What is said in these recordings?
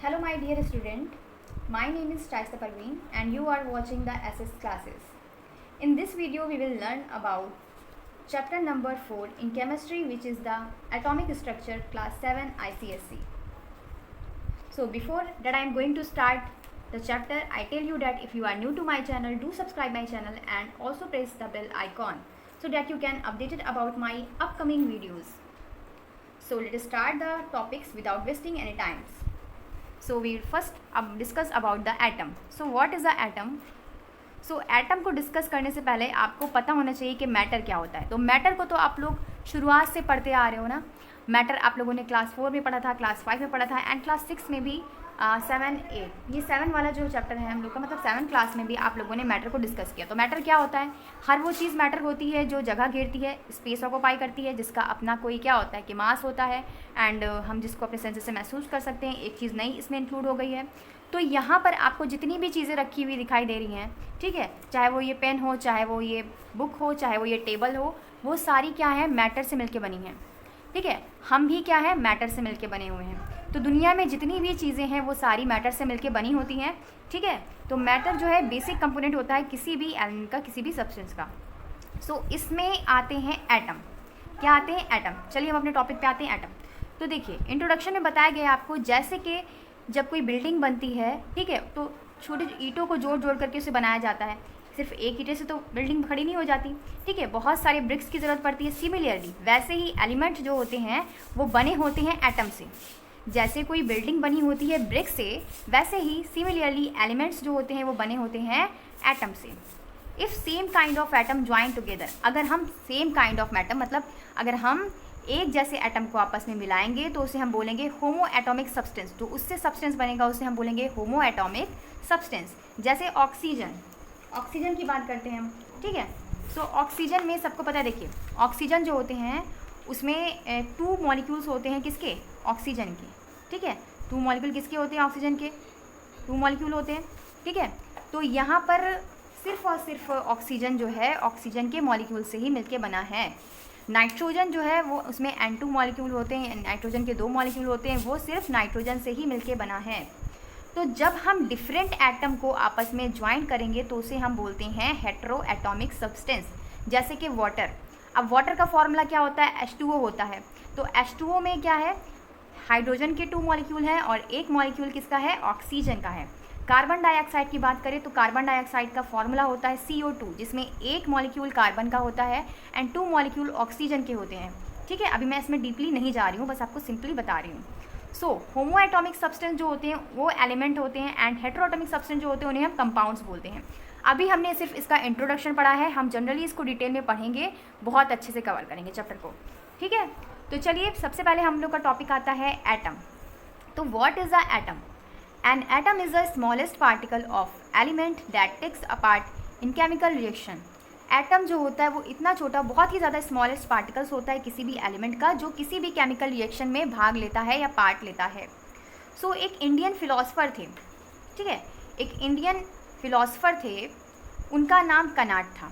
Hello my dear student, my name is Shaista Parveen and you are watching the SS classes. In this video we will learn about chapter number 4 in chemistry, which is the atomic structure, class 7 ICSE. So before that I am going to start the chapter, I tell you that if you are new to my channel, do subscribe my channel and also press the bell icon so that you can update it about my upcoming videos. So let us start the topics without wasting any time. So we will first discuss about the atom. So what is the atom? So atom को discuss करने से पहले आपको पता होना चाहिए कि matter क्या होता है. तो मैटर को तो आप लोग शुरुआत से पढ़ते आ रहे हो ना. मैटर आप लोगों ने क्लास 4 में पढ़ा था, क्लास 5 में पढ़ा था एंड क्लास 6 में भी 7, 8. ये 7 वाला जो चैप्टर है हम लोग का, मतलब 7 क्लास में भी आप लोगों ने मैटर को डिस्कस किया. तो मैटर क्या होता है? हर वो चीज़ मैटर होती है जो जगह घेरती है, स्पेस ऑक्यूपाई करती है, जिसका अपना कोई क्या होता है कि मास होता है एंड हम जिसको अपने सेंसेस से महसूस कर सकते हैं. एक चीज़ नई इसमें इंक्लूड हो गई है. तो यहाँ पर आपको जितनी भी चीज़ें रखी हुई दिखाई दे रही हैं, ठीक है, चाहे वो ये पेन हो, चाहे वो ये बुक हो, चाहे वो ये टेबल हो, वो सारी क्या है? मैटर से मिलके बनी हैं. ठीक है, हम भी क्या है? मैटर से मिलके बने हुए हैं. तो दुनिया में जितनी भी चीज़ें हैं वो सारी मैटर से मिलके बनी होती हैं. ठीक है, तो मैटर जो है बेसिक कंपोनेंट होता है किसी भी एलिमेंट का, किसी भी सब्सटेंस का. सो इसमें आते हैं एटम. क्या आते हैं? एटम. चलिए हम अपने टॉपिक पे आते हैं, एटम. तो देखिए इंट्रोडक्शन में बताया गया आपको, जैसे कि जब कोई बिल्डिंग बनती है, ठीक है, तो छोटे ईंटों को जोड़ जोड़ करके उसे बनाया जाता है. सिर्फ एक ईंटे से तो बिल्डिंग खड़ी नहीं हो जाती. ठीक है, बहुत सारे ब्रिक्स की ज़रूरत पड़ती है. सिमिलरली वैसे ही एलिमेंट जो होते हैं वो बने होते हैं एटम से. जैसे कोई बिल्डिंग बनी होती है ब्रिक से, वैसे ही सिमिलरली एलिमेंट्स जो होते हैं वो बने होते हैं एटम से. If same kind of atom join together, अगर हम सेम काइंड ऑफ एटम मतलब अगर हम एक जैसे एटम को आपस में मिलाएंगे तो उसे हम बोलेंगे होमो एटॉमिक सब्सटेंस. जो उससे सब्सटेंस बनेगा उसे हम बोलेंगे होमो एटॉमिक सब्सटेंस. जैसे ऑक्सीजन, ऑक्सीजन की बात करते हैं हम. ठीक है, सो ऑक्सीजन में सबको पता है, देखिए ऑक्सीजन जो होते हैं उसमें 2 मॉलिक्यूल्स होते हैं. किसके? ऑक्सीजन के. ठीक है, 2 मॉलिक्यूल किसके होते हैं? ऑक्सीजन के 2 मॉलिक्यूल होते हैं. ठीक है, तो यहाँ पर सिर्फ और सिर्फ ऑक्सीजन जो है ऑक्सीजन के मॉलिक्यूल से ही मिलके बना है. नाइट्रोजन जो है वो उसमें N2 मॉलिक्यूल होते हैं, नाइट्रोजन के 2 मॉलिक्यूल होते हैं, वो सिर्फ नाइट्रोजन से ही मिलके बना है. तो जब हम डिफरेंट एटम को आपस में ज्वाइन करेंगे तो उसे हम बोलते हैं हेटेरो एटॉमिक सब्सटेंस. जैसे कि वाटर. अब वाटर का फॉर्मूला क्या होता है? H2O होता है. तो H2O में क्या है? हाइड्रोजन के 2 मॉलिक्यूल हैं और एक मॉलिक्यूल किसका है? ऑक्सीजन का है. कार्बन डाइऑक्साइड की बात करें तो कार्बन डाइऑक्साइड का फॉर्मूला होता है CO2, जिसमें एक मॉलिक्यूल कार्बन का होता है एंड 2 मॉलिक्यूल ऑक्सीजन के होते हैं. ठीक है, अभी मैं इसमें डीपली नहीं जा रही हूँ, बस आपको सिंपली बता रही हूँ. सो होमो एटॉमिक सब्सटेंस जो होते हैं वो एलिमेंट होते हैं एंड हेटेरोएटॉमिक सब्सटेंस जो होते हैं उन्हें हम कंपाउंड्स बोलते हैं. अभी हमने सिर्फ इसका इंट्रोडक्शन पढ़ा है, हम जनरली इसको डिटेल में पढ़ेंगे, बहुत अच्छे से कवर करेंगे चैप्टर को. ठीक है, तो चलिए सबसे पहले हम लोग का टॉपिक आता है एटम. तो what is a atom? An atom is the smallest particle of element that takes a part in chemical reaction. Atom जो होता है वो इतना छोटा, बहुत ही ज़्यादा स्मॉलेस्ट पार्टिकल्स होता है किसी भी एलिमेंट का जो किसी भी केमिकल रिएक्शन में भाग लेता है या पार्ट लेता है. सो एक इंडियन फिलोसफर थे. ठीक है, एक इंडियन फिलोसफर थे, उनका नाम कनाट था.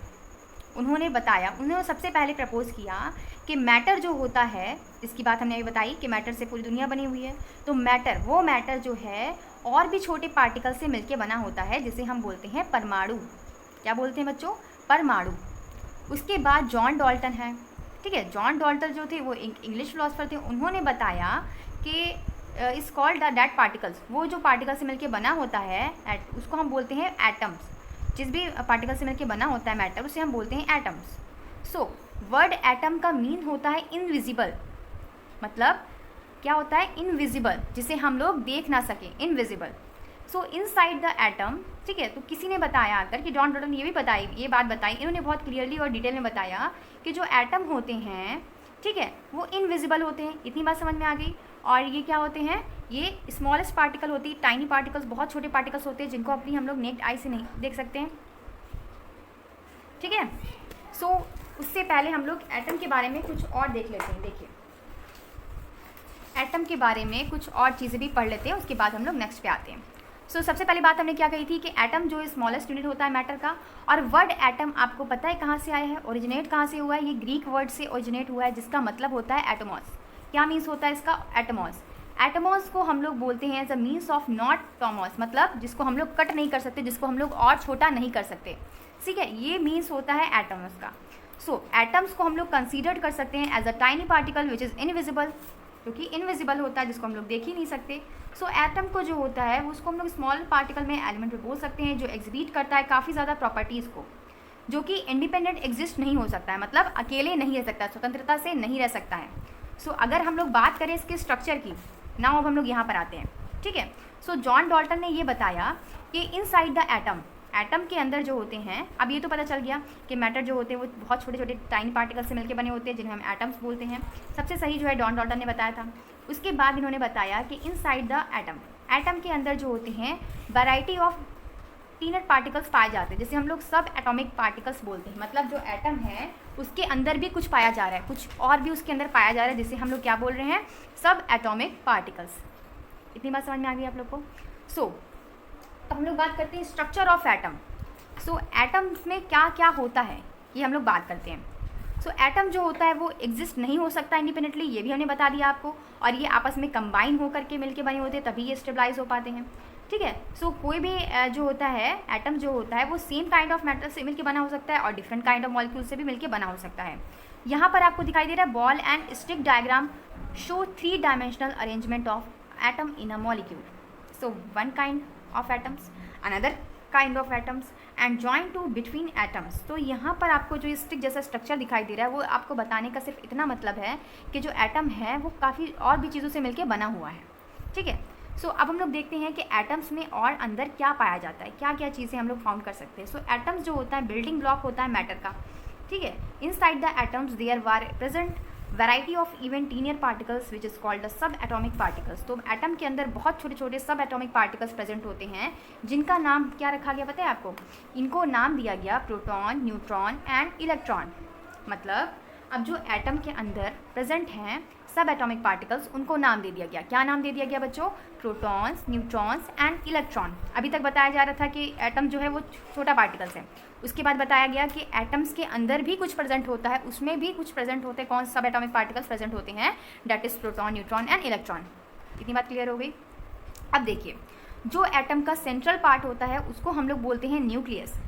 उन्होंने बताया, उन्होंने सबसे पहले प्रपोज किया कि मैटर जो होता है, इसकी बात हमने अभी बताई कि मैटर से पूरी दुनिया बनी हुई है. तो मैटर, वो मैटर जो है और भी छोटे पार्टिकल से मिलके बना होता है, जिसे हम बोलते हैं परमाणु. क्या बोलते हैं बच्चों? परमाणु. उसके बाद जॉन डाल्टन है. ठीक है, जॉन डाल्टन जो थे वो इंग्लिश फिलोसफर थे. उन्होंने बताया कि इस कॉल्ड दैट पार्टिकल्स, वो जो पार्टिकल से मिलके बना होता है उसको हम बोलते हैं एटम्स. जिस भी पार्टिकल से मिलके बना होता है मैटर उसे हम बोलते हैं एटम्स. सो वर्ड एटम का मीन होता है इनविजिबल. मतलब क्या होता है? इनविजिबल, जिसे हम लोग देख ना सकें, invisible. So inside the atom. ठीक है, तो किसी ने बताया आकर कि जॉन डाल्टन ने ये बात बताई, इन्होंने बहुत क्लियरली और डिटेल में बताया कि जो एटम होते हैं, ठीक है, वो इनविजिबल होते हैं. इतनी बात समझ में आ गई. और ये क्या होते हैं? ये स्मॉलेस्ट पार्टिकल होती है, टाइनी पार्टिकल्स, बहुत छोटे पार्टिकल्स होते हैं जिनको अपनी हम लोग नेक्ड आई से नहीं देख सकते हैं. ठीक है, सो उससे पहले हम लोग एटम के बारे में कुछ और देख लेते हैं. देखिए एटम के बारे में कुछ और चीज़ें भी पढ़ लेते हैं, उसके बाद हम लोग नेक्स्ट पे आते हैं. सो सबसे पहली बात हमने क्या कही थी कि एटम जो स्मॉलेस्ट यूनिट होता है मैटर का. और वर्ड एटम आपको पता है कहाँ से आया है, ओरिजिनेट कहाँ से हुआ है? ये ग्रीक वर्ड से ओरिजिनेट हुआ है जिसका मतलब होता है एटमॉस. क्या मीन्स होता है इसका? एटमॉस. एटमॉस को हम लोग बोलते हैं as a means of not टॉमॉस, मतलब जिसको हम लोग कट नहीं कर सकते, जिसको हम लोग और छोटा नहीं कर सकते, ठीक है, ये मीन्स होता है एटमॉस का। सो एटम्स को हम लोग कंसीडर कर सकते हैं as a tiny particle which is invisible, क्योंकि इनविजिबल होता है, जिसको हम लोग देख ही नहीं सकते। सो एटम को जो होता है उसको हम लोग स्मॉल पार्टिकल में एलिमेंट बोल सकते हैं, जो एग्जिबिट करता है काफ़ी ज़्यादा प्रॉपर्टीज़ को, जो कि इंडिपेंडेंट एग्जिस्ट नहीं हो सकता है, मतलब अकेले नहीं रह सकता, स्वतंत्रता से नहीं रह सकता है। सो अगर हम लोग बात करें इसके स्ट्रक्चर की, नाउ अब हम लोग यहाँ पर आते हैं, ठीक है। सो जॉन डॉल्टन ने ये बताया कि इनसाइड द एटम, एटम के अंदर जो होते हैं, अब ये तो पता चल गया कि मैटर जो होते हैं वो बहुत छोटे छोटे टाइनी पार्टिकल से मिलकर बने होते हैं, जिन्हें हम एटम्स बोलते हैं। सबसे सही जो है जॉन डॉल्टन ने बताया था। उसके बाद इन्होंने बताया कि इनसाइड द एटम, एटम के अंदर जो होते हैं वैरायटी ऑफ टीनट पार्टिकल्स पाए जाते हैं, जिसे हम लोग सब एटॉमिक पार्टिकल्स बोलते हैं। मतलब जो एटम है उसके अंदर भी कुछ पाया जा रहा है, कुछ और भी उसके अंदर पाया जा रहा है, जिसे हम लोग क्या बोल रहे हैं, सब एटॉमिक पार्टिकल्स। इतनी बात समझ में आ गई आप लोग को। सो अब हम लोग बात करते हैं structure of atom. So atoms में क्या क्या होता है ये हम लोग बात करते हैं। सो एटम जो होता है वो एग्जिस्ट नहीं हो सकता इंडिपेंडेंटली, ये भी हमने बता दिया आपको, और ये आपस में कंबाइन होकर के मिलके बने होते हैं, तभी ये स्टेबलाइज हो पाते हैं, ठीक है। सो कोई भी जो होता है एटम जो होता है वो सेम काइंड ऑफ मैटर से मिलके बना हो सकता है और डिफरेंट काइंड ऑफ मॉलिक्यूल से भी मिलके बना हो सकता है। यहाँ पर आपको दिखाई दे रहा है ball and stick diagram show 3 dimensional arrangement of atom in a molecule. So one kind of atoms, another kind of atoms and join to between atoms. तो यहाँ पर आपको जो स्टिक जैसा स्ट्रक्चर दिखाई दे रहा है वो आपको बताने का सिर्फ इतना मतलब है कि जो एटम है वो काफ़ी और भी चीज़ों से मिलके बना हुआ है, ठीक है। सो अब हम लोग देखते हैं कि एटम्स में और अंदर क्या पाया जाता है, क्या क्या चीज़ें हम लोग फाउंड कर सकते हैं। सो एटम्स जो होता है बिल्डिंग ब्लॉक होता है मैटर का, ठीक है। Inside the atoms there were present variety of even tinier particles which is called the subatomic particles. तो एटम के अंदर बहुत छोटे छोटे सब एटॉमिक पार्टिकल्स प्रेजेंट होते हैं, जिनका नाम क्या रखा गया पता है आपको, इनको नाम दिया गया प्रोटॉन, न्यूट्रॉन एंड इलेक्ट्रॉन। मतलब अब जो एटम के अंदर प्रेजेंट हैं सब एटॉमिक पार्टिकल्स, उनको नाम दे दिया गया। क्या नाम दे दिया गया बच्चों, प्रोटॉन्स, न्यूट्रॉन्स एंड इलेक्ट्रॉन। अभी तक बताया जा रहा था कि एटम जो है वो छोटा पार्टिकल्स है, उसके बाद बताया गया कि एटम्स के अंदर भी कुछ प्रेजेंट होता है, उसमें भी कुछ प्रेजेंट होते हैं, कौन सब एटॉमिक पार्टिकल्स प्रेजेंट होते हैं, that is proton, neutron and electron. इतनी बात क्लियर हो गई। अब देखिए जो एटम का सेंट्रल पार्ट होता है उसको हम लोग बोलते हैं न्यूक्लियस।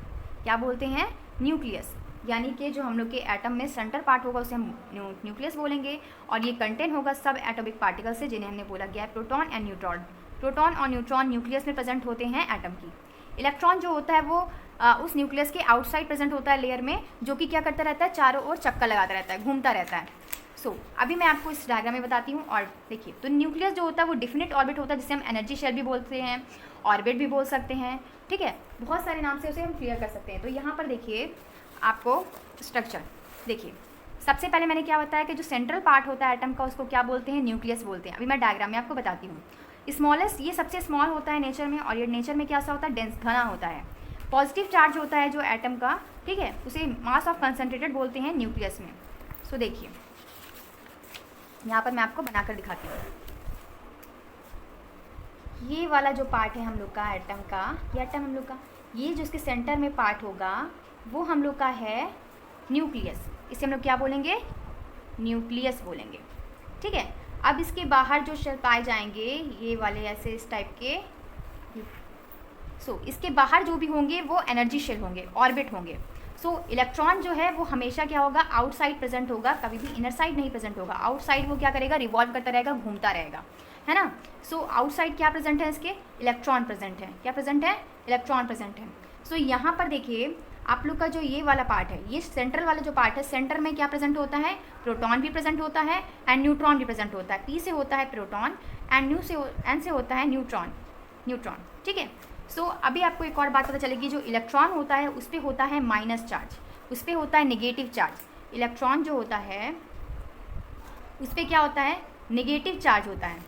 क्या बोलते हैं, न्यूक्लियस। यानी कि जो हम लोग के एटम में सेंटर पार्ट होगा उसे हम न्यूक्लियस बोलेंगे, और ये कंटेंट होगा सब एटॉमिक पार्टिकल से, जिन्हें हमने बोला गया है प्रोटॉन एंड न्यूट्रॉन। प्रोटॉन और न्यूट्रॉन न्यूक्लियस में प्रेजेंट होते हैं एटम की। इलेक्ट्रॉन जो होता है वो उस न्यूक्लियस के आउटसाइड प्रेजेंट होता है लेयर में, जो कि क्या करता रहता है, चारों ओर चक्कर लगाता रहता है, घूमता रहता है। सो अभी मैं आपको इस डायग्राम में बताती हूँ। और देखिए तो न्यूक्लियस जो होता है वो डिफिनिट ऑर्बिट होता है, जिसे हम एनर्जी शेल भी बोलते हैं, ऑर्बिट भी बोल सकते हैं, ठीक है, बहुत सारे नाम से उसे हम क्लियर कर सकते हैं। तो यहाँ पर देखिए आपको स्ट्रक्चर देखिए, सबसे पहले मैंने क्या बताया कि जो सेंट्रल पार्ट होता है एटम का उसको क्या बोलते हैं, न्यूक्लियस बोलते हैं। अभी मैं डायग्राम में आपको बताती हूँ। स्मॉलेस्ट, ये सबसे स्मॉल होता है नेचर में, और ये नेचर में क्या सा होता है, डेंस, घना होता है। पॉजिटिव चार्ज होता है जो एटम का, ठीक है, उसे मास ऑफ कंसनट्रेटेड बोलते हैं न्यूक्लियस में। सो देखिए यहाँ पर मैं आपको बनाकर दिखाती हूँ। ये वाला जो पार्ट है हम लोग का एटम का, ये एटम हम लोग का, ये जो इसके सेंटर में पार्ट होगा वो हम लोग का है न्यूक्लियस। इसे हम लोग क्या बोलेंगे, न्यूक्लियस बोलेंगे, ठीक है। अब इसके बाहर जो शेल पाए जाएंगे ये वाले ऐसे इस टाइप के, इसके बाहर जो भी होंगे वो एनर्जी शेल होंगे, ऑर्बिट होंगे। इलेक्ट्रॉन जो है वो हमेशा क्या होगा, आउटसाइड प्रेजेंट होगा, कभी भी इनर साइड नहीं प्रेजेंट होगा। आउटसाइड वो क्या करेगा, रिवॉल्व करता रहेगा, घूमता रहेगा, है ना। आउटसाइड क्या प्रेजेंट है, इसके इलेक्ट्रॉन प्रेजेंट है। क्या प्रेजेंट है, इलेक्ट्रॉन प्रेजेंट है। यहाँ पर देखिए आप लोग का जो ये वाला पार्ट है, ये सेंट्रल वाला जो पार्ट है, सेंटर में क्या प्रेजेंट होता है, प्रोटॉन भी प्रेजेंट होता है एंड न्यूट्रॉन भी प्रेजेंट होता है। पी से होता है प्रोटॉन एंड एन से होता है न्यूट्रॉन, ठीक है। अभी आपको एक और बात पता चलेगी, जो इलेक्ट्रॉन होता है उस पर होता है माइनस चार्ज, उस पर होता है नेगेटिव चार्ज। इलेक्ट्रॉन जो होता है उस पर क्या होता है, नेगेटिव चार्ज होता है,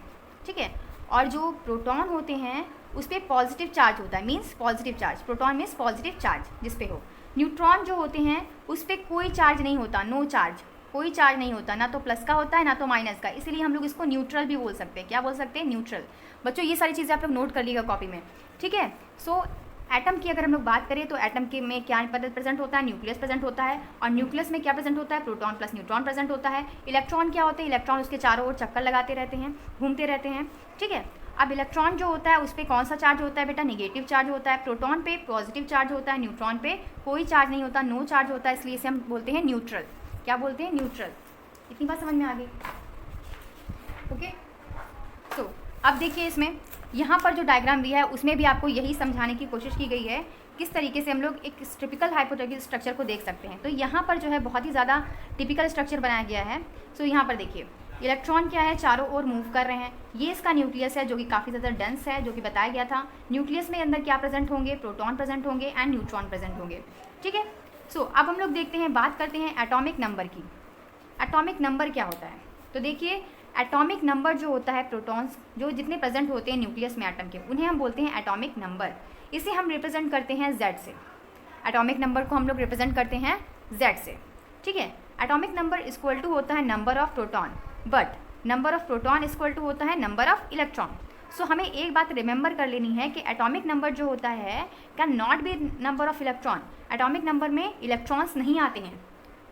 ठीक है। और जो प्रोटॉन होते हैं उस पर पॉजिटिव चार्ज होता है, means positive charge. Proton means positive charge जिस पे हो। न्यूट्रॉन जो होते हैं उस पर कोई चार्ज नहीं होता, नो चार्ज, कोई चार्ज नहीं होता, ना तो प्लस का होता है ना तो माइनस का, इसलिए हम लोग इसको न्यूट्रल भी बोल सकते हैं। क्या बोल सकते हैं, न्यूट्रल। बच्चों ये सारी चीज़ें आप लोग नोट कर लीजिएगा कॉपी में, ठीक है। एटम की अगर हम लोग बात करें तो एटम के में क्या प्रेजेंट होता है, न्यूक्लियस प्रेजेंट होता है, और न्यूक्लियस में क्या प्रेजेंट होता है, प्रोटॉन प्लस न्यूट्रॉन प्रेजेंट होता है। इलेक्ट्रॉन क्या होते हैं, इलेक्ट्रॉन उसके चारों ओर चक्कर लगाते रहते हैं, घूमते रहते हैं, ठीक है। अब इलेक्ट्रॉन जो होता है उस पर कौन सा चार्ज होता है बेटा, निगेटिव चार्ज होता है। प्रोटॉन पे पॉजिटिव चार्ज होता है, न्यूट्रॉन पे कोई चार्ज नहीं होता, नो चार्ज होता है, इसलिए इसे हम बोलते हैं न्यूट्रल। क्या बोलते हैं, न्यूट्रल। इतनी बात समझ में आ गई, ओके। तो अब देखिए इसमें यहाँ पर जो डायग्राम दिया है उसमें भी आपको यही समझाने की कोशिश की गई है किस तरीके से हम लोग एक टिपिकल हाइपोथेटिकल स्ट्रक्चर को देख सकते हैं। तो यहाँ पर जो है बहुत ही ज़्यादा टिपिकल स्ट्रक्चर बनाया गया है। सो यहाँ पर देखिए इलेक्ट्रॉन क्या है, चारों ओर मूव कर रहे हैं, ये इसका न्यूक्लियस है जो कि काफ़ी ज़्यादा डेंस है, जो कि बताया गया था। न्यूक्लियस में अंदर क्या प्रेजेंट होंगे, प्रोटॉन प्रेजेंट होंगे एंड न्यूट्रॉन प्रेजेंट होंगे, ठीक है। सो अब हम लोग देखते हैं, बात करते हैं एटॉमिक नंबर की। एटॉमिक नंबर क्या होता है, तो देखिए एटॉमिक नंबर जो होता है, प्रोटॉन्स जो जितने प्रेजेंट होते हैं न्यूक्लियस में एटम के, उन्हें हम बोलते हैं एटॉमिक नंबर। इसे हम रिप्रेजेंट करते हैं Z से। एटॉमिक नंबर को हम लोग रिप्रेजेंट करते हैं Z से, ठीक है। एटॉमिक नंबर इक्वल टू होता है number of proton, but number of proton equal to होता है नंबर ऑफ इलेक्ट्रॉन। सो हमें एक बात रिमेंबर कर लेनी है कि एटॉमिक नंबर जो होता है can not be number of electron. Atomic number में इलेक्ट्रॉन्स नहीं आते हैं,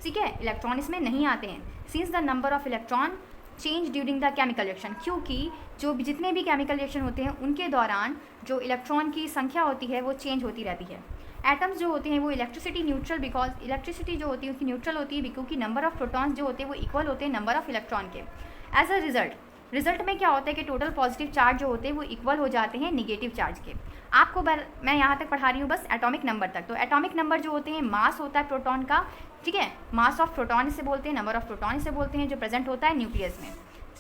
ठीक है, इलेक्ट्रॉन इसमें नहीं आते हैं। Since the number of electron change during the chemical reaction, क्योंकि जो भी जितने भी केमिकल रिएक्शन होते हैं उनके दौरान जो इलेक्ट्रॉन की संख्या होती है वो चेंज होती रहती है। एटम्स जो होते हैं वो इलेक्ट्रिसिटी न्यूट्रल, बिकॉज इलेक्ट्रिसिटी जो होती है उसकी न्यूट्रल होती है क्योंकि नंबर ऑफ प्रोटॉन्स जो होते हैं वो इक्वल होते हैं नंबर ऑफ इलेक्ट्रॉन के। एज अ रिजल्ट में क्या होता है कि टोटल पॉजिटिव चार्ज जो होते हैं वो इक्वल हो जाते हैं निगेटिव चार्ज के। आपको मैं यहाँ तक पढ़ा रही हूँ बस एटॉमिक नंबर तक। तो एटॉमिक नंबर जो होते हैं, मास होता है प्रोटॉन का, ठीक है, मास ऑफ प्रोटॉन इसे बोलते हैं, नंबर ऑफ प्रोटॉन इसे बोलते हैं, जो प्रेजेंट होता है न्यूक्लियस में,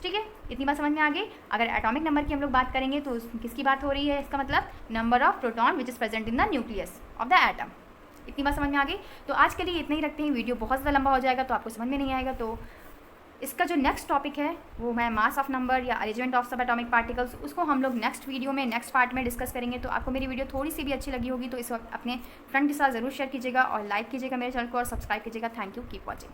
ठीक है। इतनी बात समझ में आ गई। अगर एटॉमिक नंबर की हम लोग बात करेंगे तो किसकी बात हो रही है, इसका मतलब number of proton which is present in the nucleus of the atom. इतनी बात समझ में आ गई। तो आज के लिए इतना ही रखते हैं, वीडियो बहुत ज़्यादा लंबा हो जाएगा तो आपको समझ में नहीं आएगा। तो इसका जो नेक्स्ट टॉपिक है वो मैं मास ऑफ नंबर या अरेंजमेंट ऑफ सब एटॉमिक पार्टिकल्स, उसको हम लोग नेक्स्ट वीडियो में नेक्स्ट पार्ट में डिस्कस करेंगे। तो आपको मेरी वीडियो थोड़ी सी भी अच्छी लगी होगी तो इस वक्त अपने फ्रेंड के साथ ज़रूर शेयर कीजिएगा और लाइक कीजिएगा मेरे चैनल को और सब्सक्राइब कीजिएगा। Thank you, keep watching.